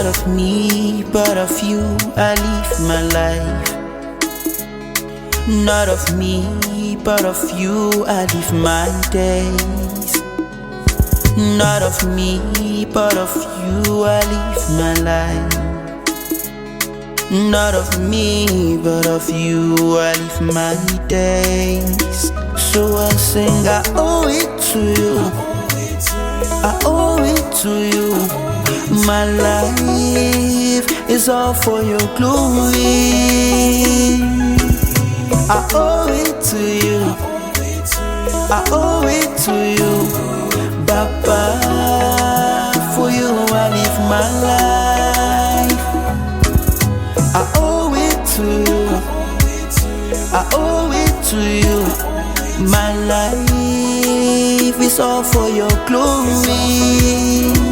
Not of me, but of you, I live my life. Not of me, but of you, I live my days. Not of me, but of you, I live my life. Not of me, but of you, I live my days. So I sing, I owe it to you, I owe it to you. My life is all for your glory. I owe it to you, I owe it to you, Baba. For you I live my life. I owe it to you, I owe it to you. My life is all for your glory.